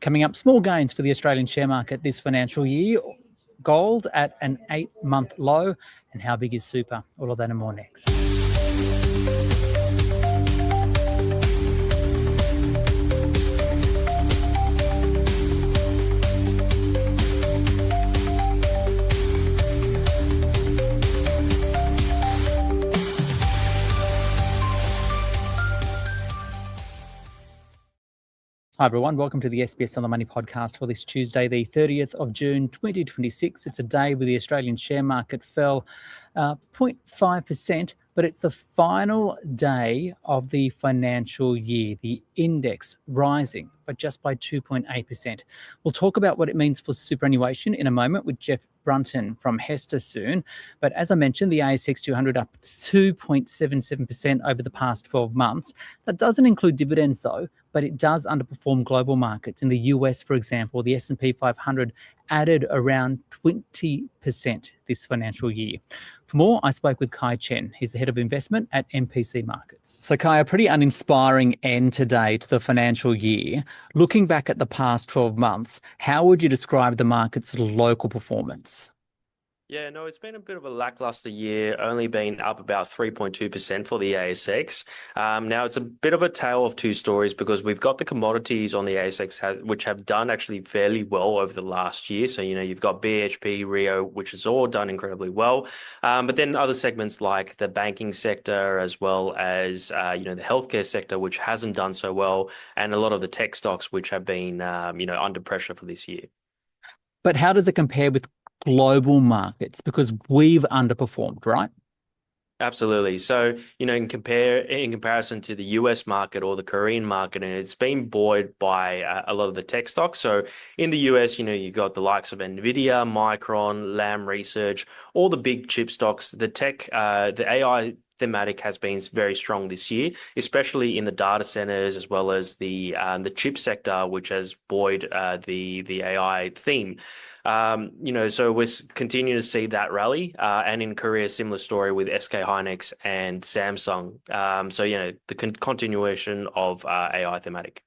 Coming up, small gains for the Australian share market this financial year. Gold at an 8-month low. And how big is super? All of that and more next. Hi everyone, welcome to the SBS On the Money podcast for this Tuesday, the 30th of June 2026. It's a day where the Australian share market fell 0.5%, but it's the final day of the financial year. The index rising, but just by 2.8%. We'll talk about what it means for superannuation in a moment with Jeff Brunton from HESTA soon. But as I mentioned, the ASX 200 up 2.77% over the past 12 months. That doesn't include dividends though, but it does underperform global markets. In the US, for example, the S&P 500 added around 20% this financial year. For more, I spoke with Kai Chen. He's the head of investment at MPC Markets. So Kai, a pretty uninspiring end today to the financial year. Looking back at the past 12 months, how would you describe the market's local performance? Yeah, no, it's been a bit of a lackluster year, only been up about 3.2% for the ASX. Now, it's a bit of a tale of two stories because we've got the commodities on the ASX which have done actually fairly well over the last year. So, you've got BHP, Rio, which has all done incredibly well. But then other segments like the banking sector as well as, the healthcare sector, which hasn't done so well, and a lot of the tech stocks which have been, under pressure for this year. But how does it compare with global markets? Because we've underperformed, right? Absolutely. So, in comparison to the US market or the Korean market, and it's been buoyed by a lot of the tech stocks. So in the US, you've got the likes of Nvidia, Micron, Lam Research, all the big chip stocks. The tech, the AI thematic has been very strong this year, especially in the data centers as well as the chip sector, which has buoyed the AI theme. So we're continuing to see that rally, and in Korea, similar story with SK Hynix and Samsung. The continuation of AI thematic.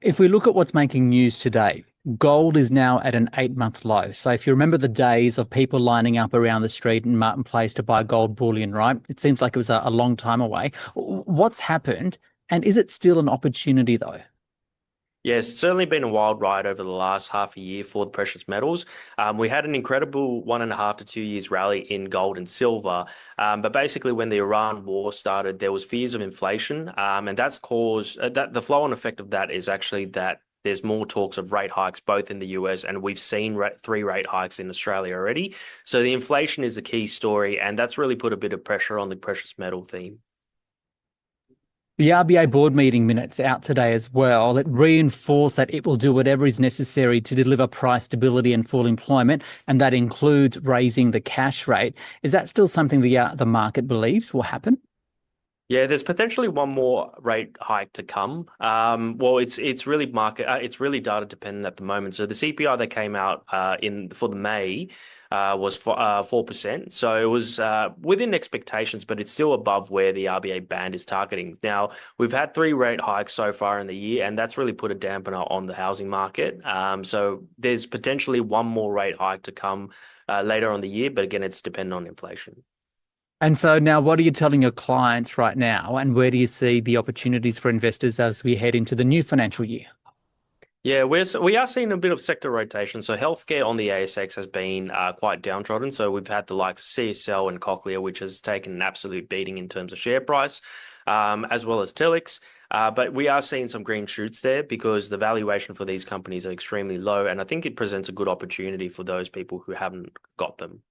If we look at what's making news today, gold is now at an 8-month low. So if you remember the days of people lining up around the street in Martin Place to buy gold bullion, right? It seems like it was a long time away. What's happened? And is it still an opportunity though? Yes, it's certainly been a wild ride over the last half a year for the precious metals. We had an incredible 1.5 to 2 years rally in gold and silver. But basically when the Iran war started, there was fears of inflation. And that's caused the flow-on effect of that is actually that there's more talks of rate hikes, both in the US, and we've seen 3 rate hikes in Australia already. So the inflation is the key story, and that's really put a bit of pressure on the precious metal theme. The RBA board meeting minutes out today as well. It reinforced that it will do whatever is necessary to deliver price stability and full employment, and that includes raising the cash rate. Is that still something the market believes will happen? Yeah, there's potentially one more rate hike to come. It's really data dependent at the moment. So the CPI that came out for the May was 4%. So it was within expectations, but it's still above where the RBA band is targeting. Now, we've had 3 rate hikes so far in the year, and that's really put a dampener on the housing market. So there's potentially one more rate hike to come later on the year, but again, it's dependent on inflation. And so now what are you telling your clients right now, and where do you see the opportunities for investors as we head into the new financial year? Yeah, we are seeing a bit of sector rotation. So healthcare on the ASX has been quite downtrodden. So we've had the likes of CSL and Cochlear, which has taken an absolute beating in terms of share price, as well as Telix. But we are seeing some green shoots there because the valuation for these companies are extremely low. And I think it presents a good opportunity for those people who haven't got them.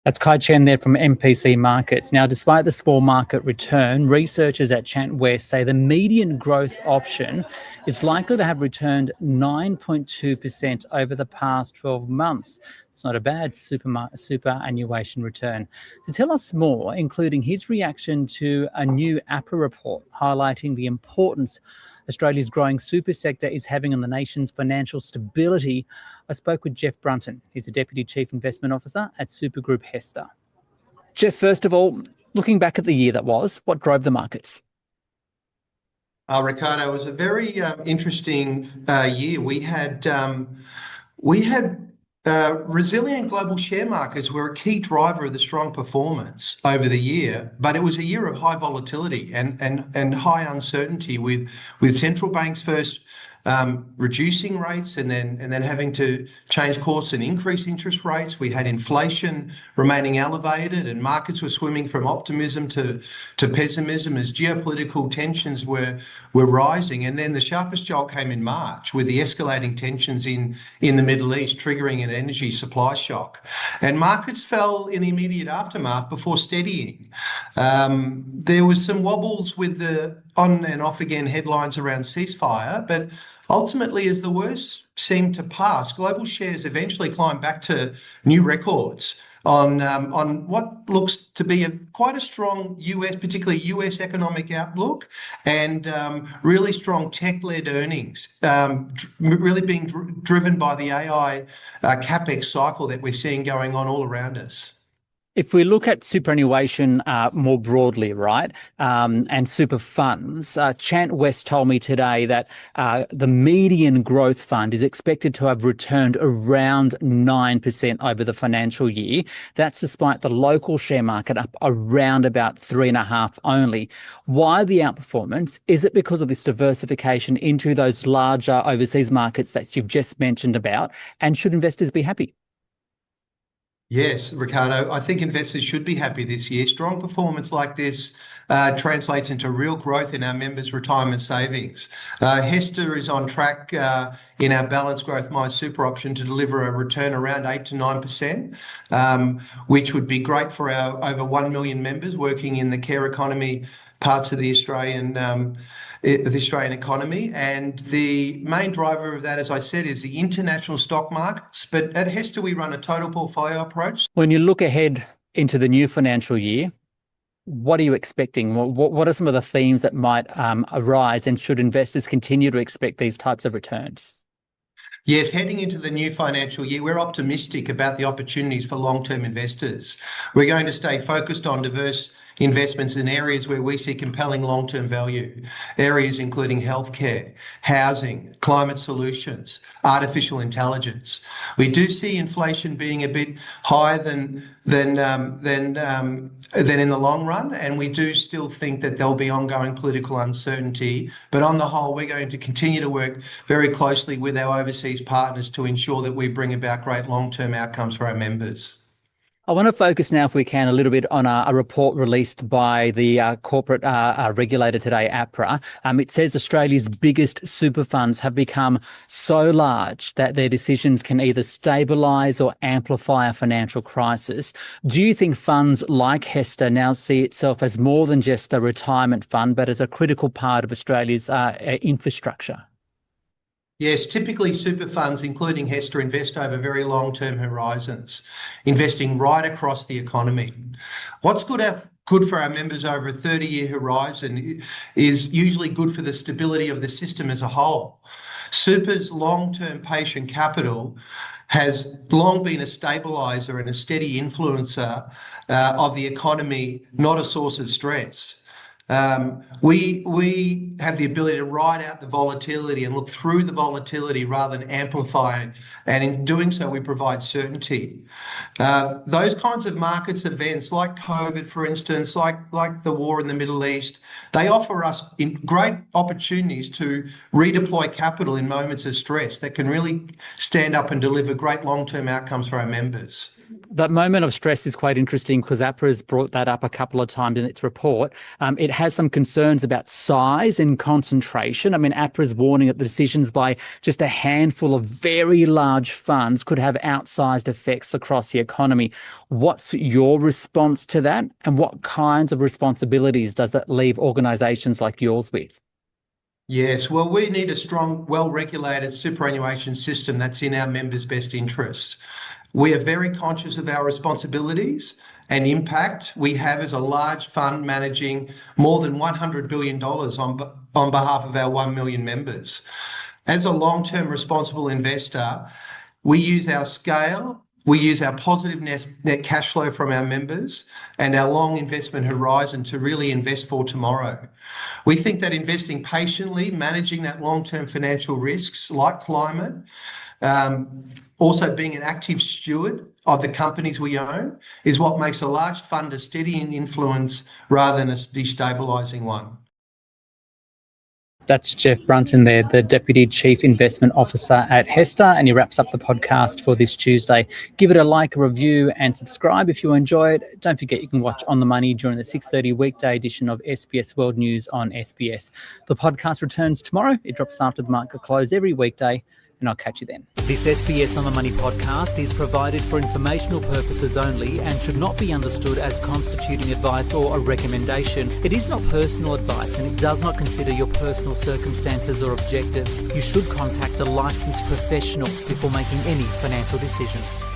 That's Kai Chen there from MPC Markets. Now, despite the small market return, researchers at ChantWest say the median growth option is likely to have returned 9.2% over the past 12 months. It's not a bad superannuation return. To tell us more, including his reaction to a new APRA report highlighting the importance Australia's growing super sector is having on the nation's financial stability, I spoke with Jeff Brunton. He's a Deputy Chief Investment Officer at Supergroup HESTA. Jeff, first of all, looking back at the year that was, what drove the markets? Ricardo, it was a very interesting year. We had resilient global share markets were a key driver of the strong performance over the year, but it was a year of high volatility and high uncertainty with central banks first reducing rates and then having to change course and increase interest rates. We had inflation remaining elevated, and markets were swimming from optimism to pessimism as geopolitical tensions were rising. And then the sharpest jolt came in March with the escalating tensions in the Middle East, triggering an energy supply shock. And markets fell in the immediate aftermath before steadying. There was some wobbles with the on and off again headlines around ceasefire, but ultimately, as the worst seemed to pass, global shares eventually climbed back to new records on what looks to be quite a strong US, particularly US economic outlook, and really strong tech-led earnings, really being driven by the AI capex cycle that we're seeing going on all around us. If we look at superannuation more broadly, right, and super funds, Chant West told me today that the median growth fund is expected to have returned around 9% over the financial year. That's despite the local share market up around about 3.5% only. Why the outperformance? Is it because of this diversification into those larger overseas markets that you've just mentioned about? And should investors be happy? Yes, Ricardo, I think investors should be happy this year. Strong performance like this translates into real growth in our members' retirement savings. HESTA is on track in our balanced growth My Super option to deliver a return around 8 to 9%, which would be great for our over 1 million members working in the care economy parts of the Australian economy. And the main driver of that, as I said, is the international stock markets. But at HESTA, we run a total portfolio approach. When you look ahead into the new financial year, what are you expecting? What are some of the themes that might arise, and should investors continue to expect these types of returns? Yes, heading into the new financial year, we're optimistic about the opportunities for long-term investors. We're going to stay focused on diverse investments in areas where we see compelling long-term value, areas including healthcare, housing, climate solutions, artificial intelligence. We do see inflation being a bit higher than in the long run, and we do still think that there'll be ongoing political uncertainty. But on the whole, we're going to continue to work very closely with our overseas partners to ensure that we bring about great long-term outcomes for our members. I want to focus now, if we can, a little bit on a report released by the corporate regulator today, APRA. It says Australia's biggest super funds have become so large that their decisions can either stabilise or amplify a financial crisis. Do you think funds like HESTA now see itself as more than just a retirement fund, but as a critical part of Australia's infrastructure? Yes, typically super funds, including HESTA, invest over very long-term horizons, investing right across the economy. What's good for our members over a 30-year horizon is usually good for the stability of the system as a whole. Super's long-term patient capital has long been a stabiliser and a steady influencer of the economy, not a source of stress. We have the ability to ride out the volatility and look through the volatility rather than amplify it. And in doing so, we provide certainty. Those kinds of markets events like COVID, for instance, like the war in the Middle East, they offer us great opportunities to redeploy capital in moments of stress that can really stand up and deliver great long-term outcomes for our members. That moment of stress is quite interesting because APRA has brought that up a couple of times in its report. It has some concerns about size and concentration. I mean, APRA is warning that the decisions by just a handful of very large funds could have outsized effects across the economy. What's your response to that? And what kinds of responsibilities does that leave organisations like yours with? Yes, well, we need a strong, well-regulated superannuation system that's in our members' best interest. We are very conscious of our responsibilities and impact we have as a large fund managing more than $100 billion on behalf of our 1 million members. As a long-term responsible investor, we use our scale, we use our positive net cash flow from our members and our long investment horizon to really invest for tomorrow. We think that investing patiently, managing that long-term financial risks like climate, also being an active steward of the companies we own, is what makes a large fund a steady influence rather than a destabilising one. That's Jeff Brunton there, the Deputy Chief Investment Officer at HESTA, and he wraps up the podcast for this Tuesday. Give it a like, a review, and subscribe if you enjoy it. Don't forget you can watch On the Money during the 6:30 weekday edition of SBS World News on SBS. The podcast returns tomorrow. It drops after the market close every weekday, and I'll catch you then. This SBS On the Money podcast is provided for informational purposes only and should not be understood as constituting advice or a recommendation. It is not personal advice and it does not consider your personal circumstances or objectives. You should contact a licensed professional before making any financial decisions.